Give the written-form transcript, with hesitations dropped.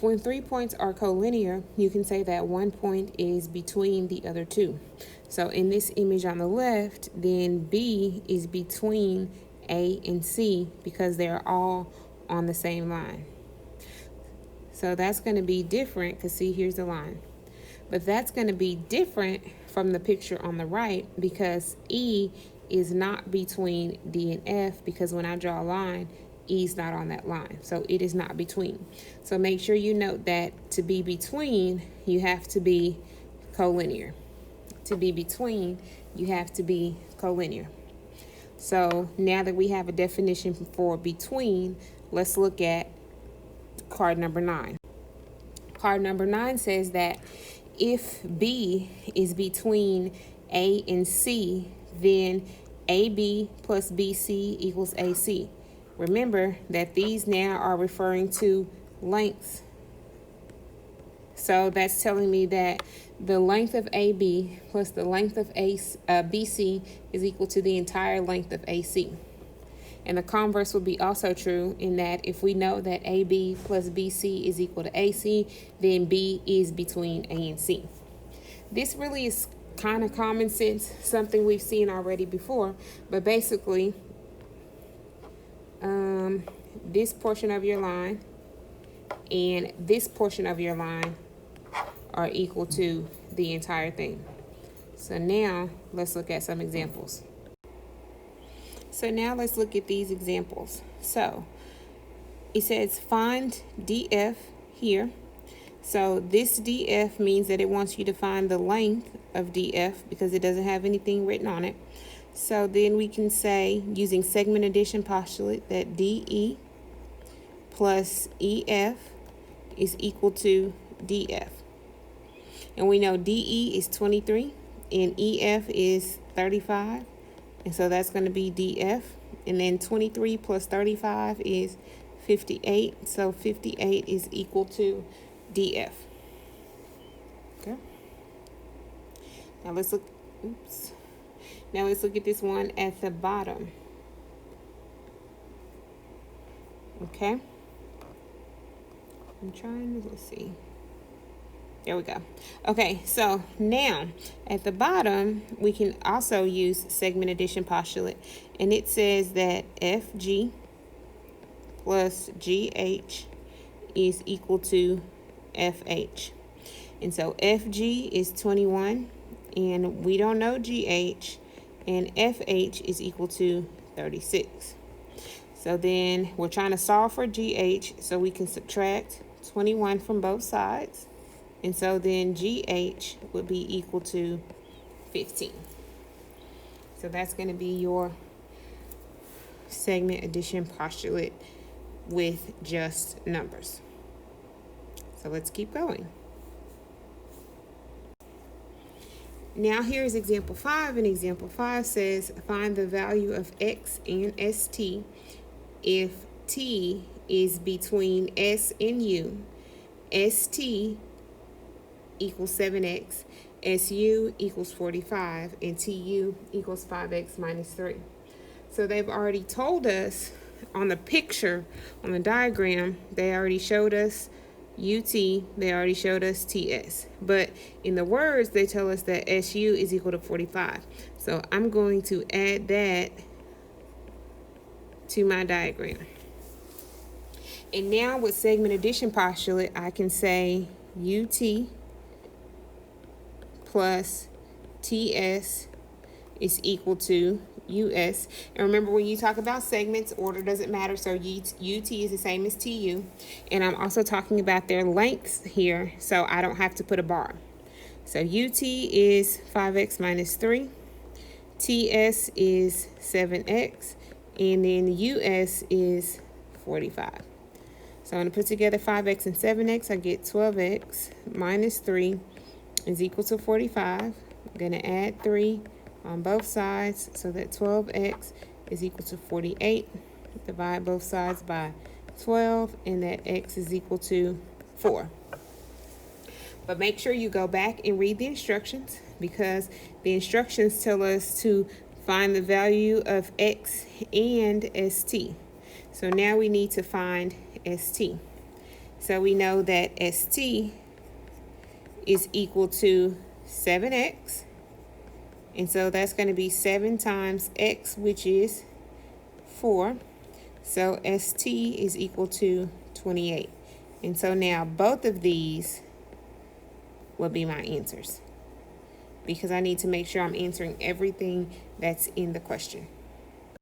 when 3 points are collinear, you can say that 1 point is between the other two. So in this image on the left, then B is between A and C because they're all on the same line. So that's going to be different because see, here's the line. But that's going to be different from the picture on the right because E is not between D and F because when I draw a line, E is not on that line. So it is not between. So make sure you note that to be between, you have to be collinear. To be between, you have to be collinear. So now that we have a definition for between, let's look at card number 9. Card number 9 says that if B is between A and C, then AB plus BC equals AC. Remember that these now are referring to lengths. So that's telling me that the length of AB plus the length of BC is equal to the entire length of AC. And the converse would be also true in that if we know that AB plus BC is equal to AC, then B is between A and C. This really is kind of common sense, something we've seen already before, but basically, this portion of your line and this portion of your line are equal to the entire thing. So now let's look at some examples. So now let's look at these examples. So it says find DF here. So this DF means that it wants you to find the length of DF because it doesn't have anything written on it. So then we can say, using segment addition postulate, that DE plus EF is equal to DF. And we know DE is 23 and EF is 35. And so that's going to be DF. And then 23 plus 35 is 58. So 58 is equal to DF. Okay. Now let's look. Now let's look at this one at the bottom. Okay. I'm trying to, let's see. There we go. Okay, so now at the bottom, we can also use segment addition postulate. And it says that FG plus GH is equal to FH. And so FG is 21, and we don't know GH, and FH is equal to 36. So then we're trying to solve for GH, so we can subtract 21 from both sides. And so then GH would be equal to 15. So that's going to be your segment addition postulate with just numbers. So let's keep going. Now here's example 5, and example 5 says find the value of x and st if t is between s and u, st equals 7x, su equals 45, and tu equals 5x minus 3. So they've already told us on the picture, on the diagram, they already showed us UT, they already showed us TS. But in the words, they tell us that SU is equal to 45. So I'm going to add that to my diagram. And now with segment addition postulate, I can say UT plus TS is equal to US. And remember, when you talk about segments, order doesn't matter. So UT is the same as TU. And I'm also talking about their lengths here, so I don't have to put a bar. So UT is 5x minus 3. TS is 7x. And then US is 45. So I'm going to put together 5x and 7x. I get 12x minus 3 is equal to 45. I'm going to add 3 on both sides, so that 12x is equal to 48. Divide both sides by 12, and that x is equal to 4. But make sure you go back and read the instructions, because the instructions tell us to find the value of x and st. So now we need to find st. So we know that ST is equal to 7x. And so that's going to be 7 times x, which is 4. So ST is equal to 28. And so now both of these will be my answers, because I need to make sure I'm answering everything that's in the question.